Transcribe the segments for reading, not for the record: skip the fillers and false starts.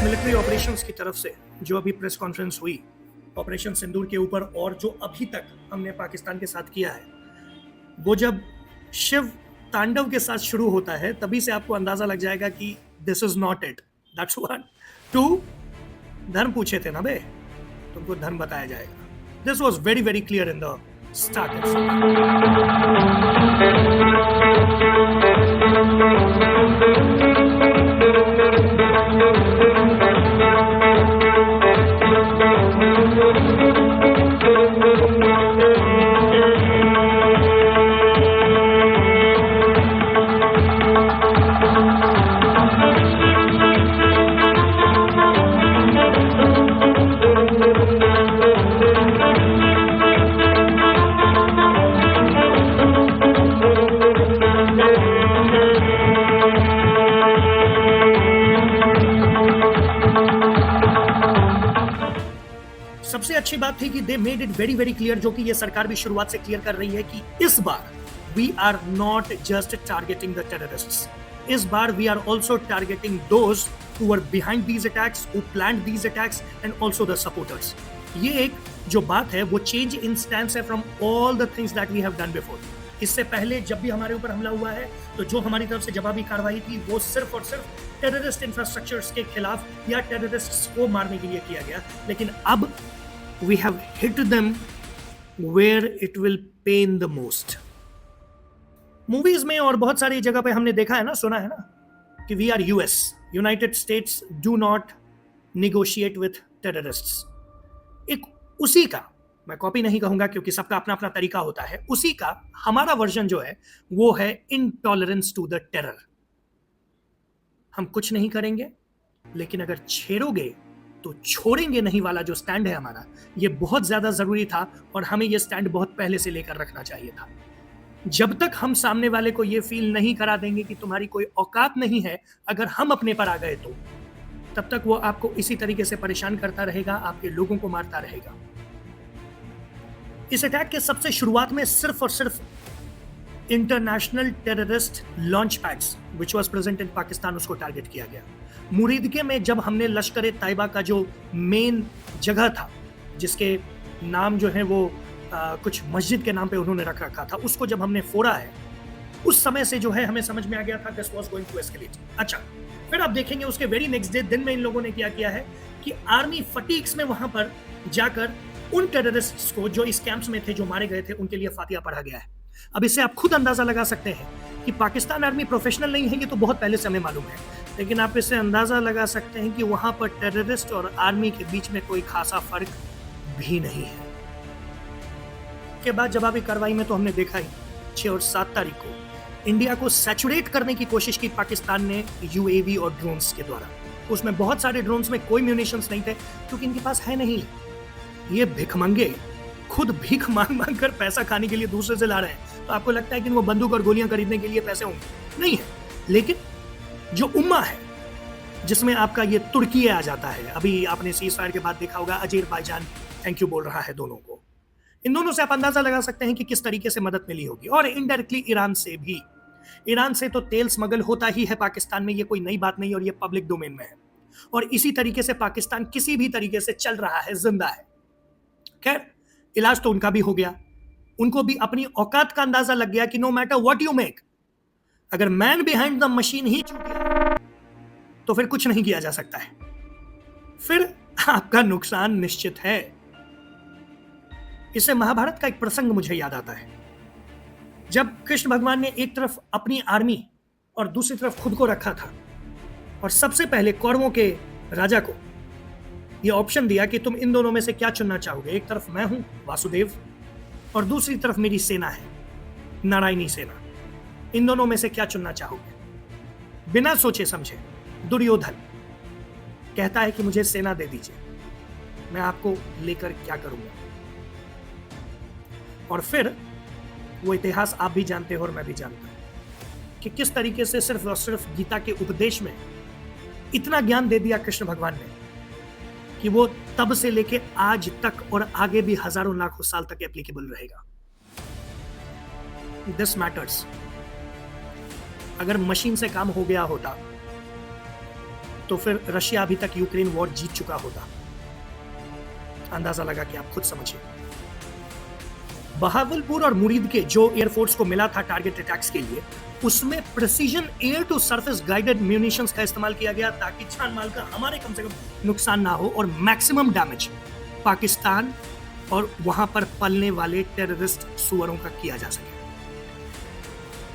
Military operations की तरफ से जो अभी प्रेस कॉन्फ्रेंस हुई ऑपरेशन सिंदूर के ऊपर और जो अभी तक हमने पाकिस्तान के साथ किया है, वो जब शिव तांडव के साथ शुरू होता है तभी से आपको अंदाजा लग जाएगा कि this is not it. That's one. Two, धर्म पूछे थे ना बे, तुमको धर्म बताया जाएगा। This was very very clear in the start. सबसे अच्छी बात थी कि they made it very very clear, जो कि ये सरकार भी शुरुआत से क्लियर कर रही है कि इस बार we are not just targeting the terrorists, इस बार we are also targeting those who were behind these attacks, who planned these attacks and also the supporters. ये एक जो बात है वो चेंज इन स्टैंस है from all the things that we have done before. इससे पहले जब भी हमारे ऊपर हमला हुआ है तो जो हमारी तरफ से जवाबी कार्रवाई थी वो सिर्फ और सिर्फ टेररिस्ट इंफ्रास्ट्रक्चर्स के खिलाफ या टेररिस्ट्स को मारने के लिए किया गया, लेकिन अब we have hit them where it will pain the most। Movies में और बहुत सारी जगह पे हमने देखा है ना, सुना है ना कि we are US, United States do not negotiate with terrorists. एक उसी का, मैं कॉपी नहीं कहूंगा क्योंकि सबका अपना अपना तरीका होता है, उसी का हमारा वर्जन जो है वो है इनटॉलरेंस टू द टेरर। हम कुछ नहीं करेंगे, लेकिन अगर छेड़ोगे तो छोड़ेंगे नहीं वाला जो स्टैंड है हमारा, ये बहुत ज्यादा जरूरी था और हमें ये स्टैंड बहुत पहले से लेकर रखना चाहिए था। जब तक हम सामने वाले को ये फील नहीं करा देंगे कि तुम्हारी कोई औकात नहीं है अगर हम अपने पर आ गए तो, तब तक वो आपको इसी तरीके से परेशान करता रहेगा, आपके लोगों को मारता रहेगा। इस अटैक के सबसे शुरुआत में सिर्फ और सिर्फ international terrorist launch pads which was present in Pakistan, उसको टारगेट किया गया। मुरीदके में जब हमने लश्कर तैयबा का जो मेन जगह था, जिसके नाम जो है वो कुछ मस्जिद के नाम पे उन्होंने रख रखा था, उसको जब हमने फोड़ा है, उस समय से जो है हमें समझ में आ गया था this was going to escalate. अच्छा, फिर आप देखेंगे उसके वेरी नेक्स्ट डे दिन में इन लोगों ने क्या किया है कि आर्मी फटीक्स में वहां पर जाकर उन टेररिस्ट्स को जो इस कैंप्स में थे, जो मारे गए थे, उनके लिए फातिहा पढ़ा गया है। अब इससे आप खुद अंदाजा लगा सकते हैं कि पाकिस्तान आर्मी प्रोफेशनल नहीं है, ये तो बहुत पहले से हमें मालूम है, लेकिन आप इससे अंदाजा लगा सकते हैं कि वहां पर टेररिस्ट और आर्मी के बीच में कोई खासा फर्क भी नहीं है। के बाद जवाबी कार्रवाई में तो हमने देखा ही 6 और 7 तारीख को इंडिया को सैचुरेट करने की कोशिश की पाकिस्तान ने यूएवी और ड्रोन्स के द्वारा। उसमें बहुत सारे ड्रोन्स में कोई म्यूनिशंस नहीं थे क्योंकि इनके पास है नहीं। ये भिखमंगे खुद भीख मांग मांग कर पैसा खाने के लिए दूसरे से ला रहे हैं, तो आपको लगता है कि वो बंदूक और गोलियां खरीदने के लिए पैसे होंगे, नहीं है। लेकिन जो उम्मा है जिसमें आपका ये तुर्की आ जाता है, अभी आपने सीज फायर के बाद देखा होगा अजरबैजान थैंक यू बोल रहा है दोनों को, इन दोनों से आप अंदाजा लगा सकते हैं कि किस तरीके से मदद मिली होगी। और इनडायरेक्टली ईरान से भी, ईरान से तो तेल स्मगल होता ही है पाकिस्तान में, ये कोई नई बात नहीं और ये पब्लिक डोमेन में है। और इसी तरीके से पाकिस्तान किसी भी तरीके से चल रहा है, जिंदा है। खैर, इलाज तो उनका भी हो गया, उनको भी अपनी औकात का अंदाजा लग गया कि no matter what you make, अगर मैन बिहाइंड द मशीन ही छूट गया तो फिर कुछ नहीं किया जा सकता है, फिर आपका नुकसान निश्चित है। इससे महाभारत का एक प्रसंग मुझे याद आता है, जब कृष्ण भगवान ने एक तरफ अपनी आर्मी और दूसरी तरफ खुद को रखा था और सबसे पहले कौरवों के राजा को यह ऑप्शन दिया कि तुम इन दोनों में से क्या चुनना चाहोगे। एक तरफ मैं हूं वासुदेव और दूसरी तरफ मेरी सेना है नारायणी सेना, इन दोनों में से क्या चुनना चाहोगे। बिना सोचे समझे दुर्योधन कहता है कि मुझे सेना दे दीजिए, मैं आपको लेकर क्या करूंगा। और फिर वो इतिहास आप भी जानते हो और मैं भी जानता हूं कि किस तरीके से सिर्फ और सिर्फ गीता के उपदेश में इतना ज्ञान दे दिया कृष्ण भगवान ने कि वो तब से लेके आज तक और आगे भी हजारों लाखों साल तक एप्लीकेबल रहेगा। This matters. अगर मशीन से काम हो गया होता तो फिर रशिया अभी तक यूक्रेन वॉर जीत चुका होता। अंदाजा लगा कि आप खुद समझिए। बहावलपुर और मुरीद के जो एयरफोर्स को मिला था टारगेट अटैक्स के लिए, उसमें precision air to surface guided munitions का इस्तेमाल किया गया ताकि जान माल का हमारे कम से कम नुकसान ना हो और मैक्सिमम डैमेज पाकिस्तान और वहां पर पलने वाले टेररिस्ट सुअरों का किया जा सके।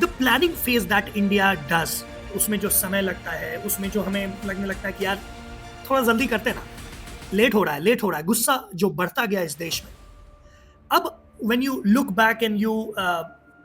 The planning phase that India does, उसमें जो समय लगता है, उसमें जो हमें लगने लगता है कि यार थोड़ा जल्दी करते ना, लेट हो रहा है, गुस्सा जो बढ़ता गया इस देश में। अब when you look back and you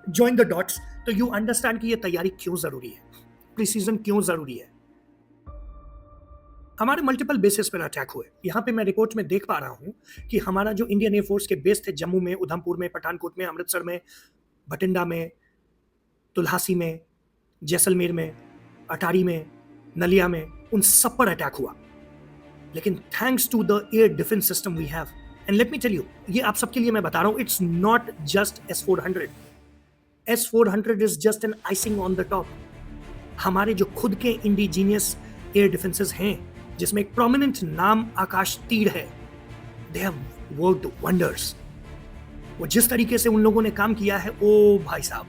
join the dots, तो you understand कि ये तैयारी क्यों जरूरी है, प्रिसीजन क्यों जरूरी है। हमारे मल्टीपल बेसिस पर अटैक हुए। यहाँ पे मैं रिपोर्ट में देख पा रहा हूँ कि हमारा जो इंडियन एयरफोर्स के बेस थे जम्मू में, उधमपुर में, पठानकोट में, अमृतसर में, बठिंडा में, तुल्हासी में, जैसलमेर में, अटारी में, नलिया में, उन सब पर अटैक हुआ। लेकिन thanks to the air defence system we have, and let me tell you, ये आप सबके लिए मैं बता रहा हूं, it's not just S-400. S-400 is just an icing on the top. हमारे जो खुद के इंडिजीनियस एयर डिफेंसेस हैं, जिसमें एक प्रोमिनेंट नाम आकाश तीर है, दे हैव वर्कड वंडर्स। वो जिस तरीके से उन लोगों ने काम किया है, ओ भाई साहब,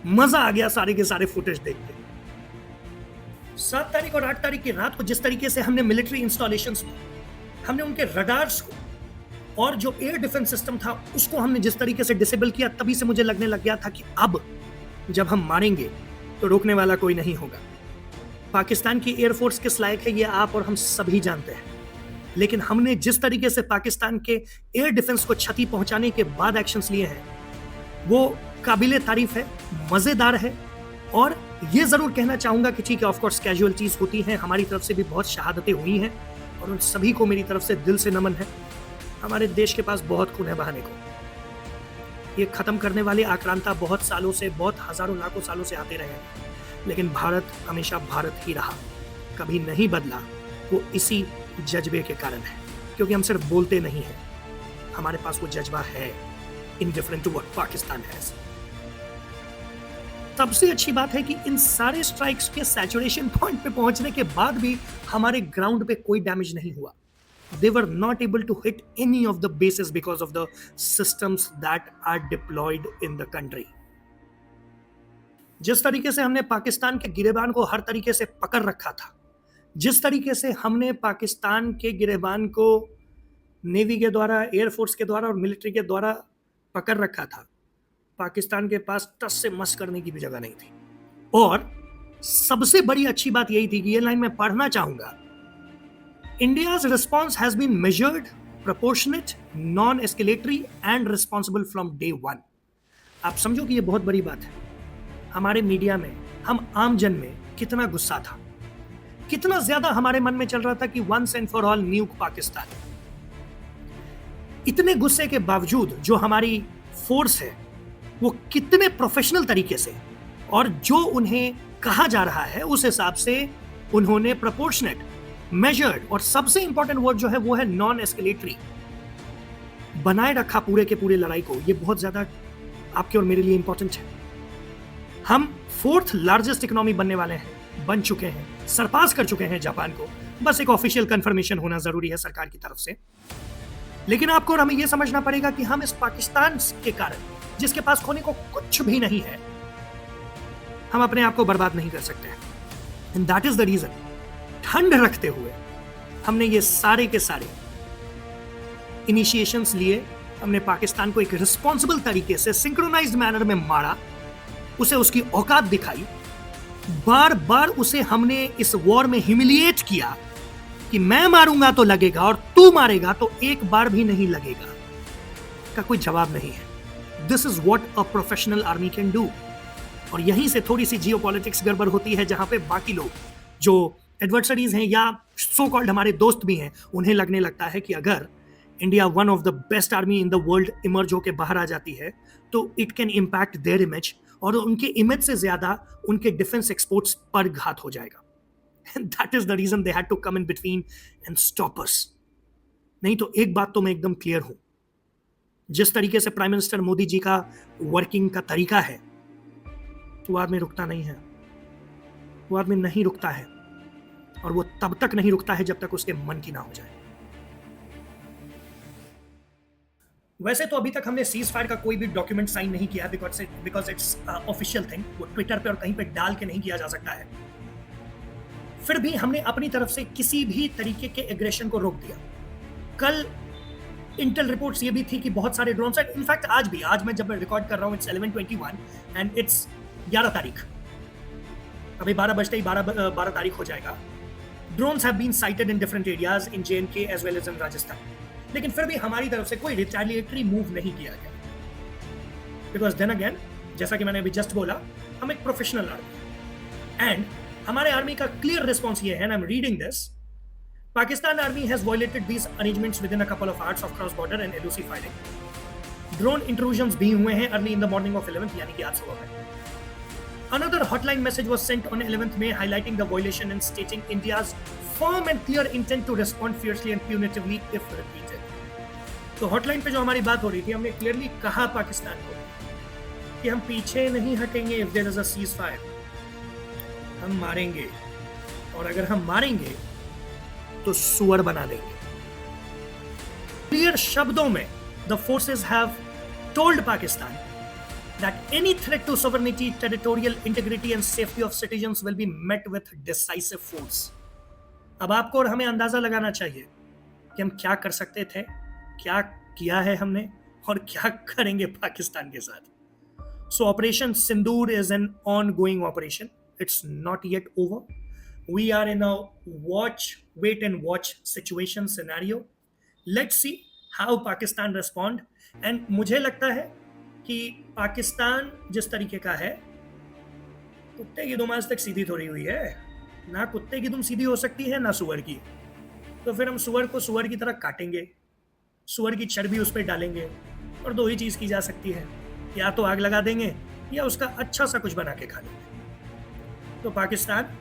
मजा आ गया सारे के सारे फुटेज देख के। 7 तारीख और 8 तारीख की रात को जिस तरीके से हमने मिलिट्री इंस्टॉलेशंस में, हमने उनके रडार्स को और जो एयर डिफेंस सिस्टम था उसको हमने जिस तरीके से डिसेबल किया, तभी से मुझे लगने लग गया था कि अब जब हम मारेंगे तो रोकने वाला कोई नहीं होगा। पाकिस्तान की एयरफोर्स किस लायक है ये आप और हम सभी जानते हैं, लेकिन हमने जिस तरीके से पाकिस्तान के एयर डिफेंस को क्षति पहुंचाने के बाद एक्शंस लिए हैं, वो काबिले तारीफ है, मजेदार है। और ये जरूर कहना चाहूंगा कि ठीक है, ऑफ कोर्स कैजुअलिटीज होती हैं, हमारी तरफ से भी बहुत शहादतें हुई हैं और उन सभी को मेरी तरफ से दिल से नमन है। हमारे देश के पास बहुत खून है बहाने को। ये खत्म करने वाले आक्रांता बहुत सालों से, बहुत हजारों लाखों सालों से आते रहे हैं, लेकिन भारत हमेशा भारत ही रहा, कभी नहीं बदला। वो इसी जज्बे के कारण है, क्योंकि हम सिर्फ बोलते नहीं हैं, हमारे पास वो जज्बा है, indifferent to what Pakistan has। सबसे अच्छी बात है कि इन सारे स्ट्राइक्स के सैचुरेशन पॉइंट पे पहुंचने के बाद भी हमारे ग्राउंड पे कोई डैमेज नहीं हुआ। They were not able to hit any of the bases because of the systems that are deployed in the country। जिस तरीके से हमने पाकिस्तान के गिरेबान को हर तरीके से पकड़ रखा था, जिस तरीके से हमने पाकिस्तान के गिरेबान को नेवी के द्वारा, एयरफोर्स के द्वारा और मिलिट्री के द्वारा पकड़ रखा था, पाकिस्तान के पास टस से मस करने की भी जगह नहीं थी। और सबसे बड़ी अच्छी बात यही थी कि ये लाइन मैं पढ़ना चाहूंगा, India's response has been measured, proportionate, non-escalatory and responsible from day one। आप समझो कि ये बहुत बड़ी बात है। हमारे मीडिया में, हम आम जन में कितना गुस्सा था, कितना ज्यादा हमारे मन में चल रहा था कि once and for all न्यूक Pakistan. इतने गुस्से के बावजूद जो हमारी फोर्स है वो कितने प्रोफेशनल तरीके से और जो उन्हें कहा जा रहा है उस हिसाब से उन्होंने प्रोपोर्शनेट, मेजर्ड और सबसे इंपॉर्टेंट वर्ड जो है वो है नॉन एस्केलेटरी बनाए रखा पूरे के पूरे लड़ाई को। ये बहुत ज्यादा आपके और मेरे लिए इंपॉर्टेंट है। हम 4th लार्जेस्ट इकोनॉमी बनने वाले हैं, बन चुके हैं, सरपास कर चुके हैं जापान को। बस एक ऑफिशियल कंफर्मेशन होना जरूरी है सरकार की तरफ से। लेकिन आपको और हमें यह समझना पड़ेगा कि हम इस पाकिस्तान के कारण, जिसके पास खोने को कुछ भी नहीं है, हम अपने आप को बर्बाद नहीं कर सकते। And that is the reason, ठंड रखते हुए हमने ये सारे के सारे इनिशिएशंस लिए। हमने पाकिस्तान को एक रिस्पॉन्सिबल तरीके से सिंक्रोनाइज्ड मैनर में मारा, उसे उसकी औकात दिखाई, बार बार उसे हमने इस वॉर में ह्यूमिलिएट किया कि मैं मारूंगा तो लगेगा और तू मारेगा तो एक बार भी नहीं लगेगा का कोई जवाब नहीं है। This is what a professional army can do. और यहीं से थोड़ी सी जियोपॉलिटिक्स गड़बड़ होती है, जहां पे बाकी लोग जो एडवर्सरीज हैं या सो कॉल्ड हमारे दोस्त भी हैं, उन्हें लगने लगता है कि अगर India one of the best army in the world emerge होकर बाहर आ जाती है तो it can impact there image, और उनके इमेज से ज्यादा उनके डिफेंस एक्सपोर्ट्स पर घात हो जाएगा। And that is the reason they had to come in between and stop us। नहीं तो एक बात तो मैं एकदम क्लियर हूं, जिस तरीके से प्राइम मिनिस्टर मोदी जी का वर्किंग का तरीका है, वो आदमी रुकता नहीं है, वो आदमी नहीं रुकता है। और वो तब तक नहीं रुकता है जब तक उसके मन की ना हो जाए। वैसे तो अभी तक हमने सीज फायर का कोई भी डॉक्यूमेंट साइन नहीं किया, बिकॉज इट्स ऑफिशियल थिंग, वो ट्विटर पे और कहीं पे डाल के नहीं किया जा सकता है। फिर भी हमने अपनी तरफ से किसी भी तरीके के एग्रेशन को रोक दिया। कल इंटेल रिपोर्ट्स ये भी थी कि बहुत सारे ड्रोन सेट, इनफैक्ट आज मैं जब रिकॉर्ड कर रहा हूँ, इट्स 11:21 एंड इट्स 11 तारीख, अभी 12 बजते ही 12 तारीख हो जाएगा। Drones have been sighted in different areas in JNK as well as in Rajasthan, लेकिन फिर भी हमारी तरफ से कोई रिटेलिएटरी मूव नहीं किया गया, बिकॉज देन अगेन, जैसा कि मैंने अभी जस्ट बोला, हम एक प्रोफेशनल आर्मी, एंड हमारे आर्मी का क्लियर रिस्पॉन्स ये है, and I am reading this, Pakistan Army has violated these arrangements within a couple of hours of cross-border and LOC filing. Drone intrusions भी हुए हैं early in the morning of 11th, यानी कि आज सुबह में. Another hotline message was sent on 11th May highlighting the violation and stating India's firm and clear intent to respond fiercely and punitively if repeated. तो hotline पे जो हमारी बात हो रही थी, हमने clearly कहा पाकिस्तान को कि हम पीछे नहीं हटेंगे if there is a ceasefire. हम मारेंगे, और अगर हम मारेंगे तो सुअर बना देंगे। क्लियर शब्दों में the forces have told Pakistan that any threat to sovereignty, territorial integrity and safety of citizens will be met with decisive force. अब आपको और हमें अंदाजा लगाना चाहिए कि हम क्या कर सकते थे, क्या किया है हमने, और क्या करेंगे पाकिस्तान के साथ। सो operation Sindoor is an ongoing operation, it's not yet over. We are in a wait and watch situation scenario. Let's see how Pakistan respond. And मुझे लगता है कि पाकिस्तान जिस तरीके का है, कुत्ते की दुम आज तक सीधी थोड़ी हुई है ना, कुत्ते की दुम सीधी हो सकती है ना सुअर की। तो फिर हम सुअर को सुअर की तरह काटेंगे, सुअर की चर्बी उस पर डालेंगे, और दो ही चीज़ की जा सकती है, या तो आग लगा देंगे या उसका अच्छा सा कुछ बना के खा लेंगे। तो पाकिस्तान,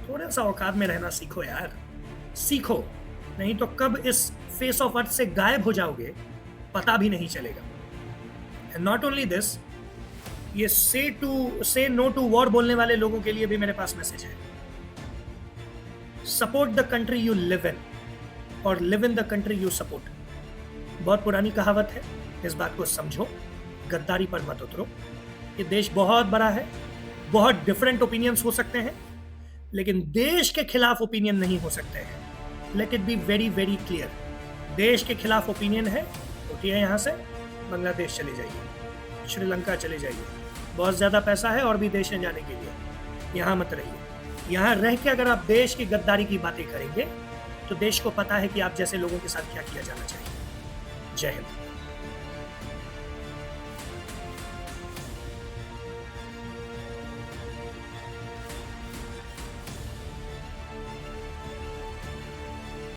थोड़ा सा औकात में रहना सीखो यार, सीखो, नहीं तो कब इस फेस ऑफ अर्थ से गायब हो जाओगे पता भी नहीं चलेगा। एंड नॉट ओनली दिस, ये से नो टू वॉर बोलने वाले लोगों के लिए भी मेरे पास मैसेज है। Support the country you live in, और live in the country you support. बहुत पुरानी कहावत है, इस बात को समझो, गद्दारी पर मत उतरो। ये देश बहुत बड़ा है, बहुत डिफरेंट ओपिनियंस हो सकते हैं, लेकिन देश के खिलाफ ओपिनियन नहीं हो सकते हैं। Let it be very very clear, देश के खिलाफ ओपिनियन है, उठिए यहाँ से, बांग्लादेश चले जाइए, श्रीलंका चले जाइए, बहुत ज़्यादा पैसा है और भी देश में जाने के लिए, यहाँ मत रहिए। यहाँ रह के अगर आप देश की गद्दारी की बातें करेंगे तो देश को पता है कि आप जैसे लोगों के साथ क्या किया जाना चाहिए। जय हिंद।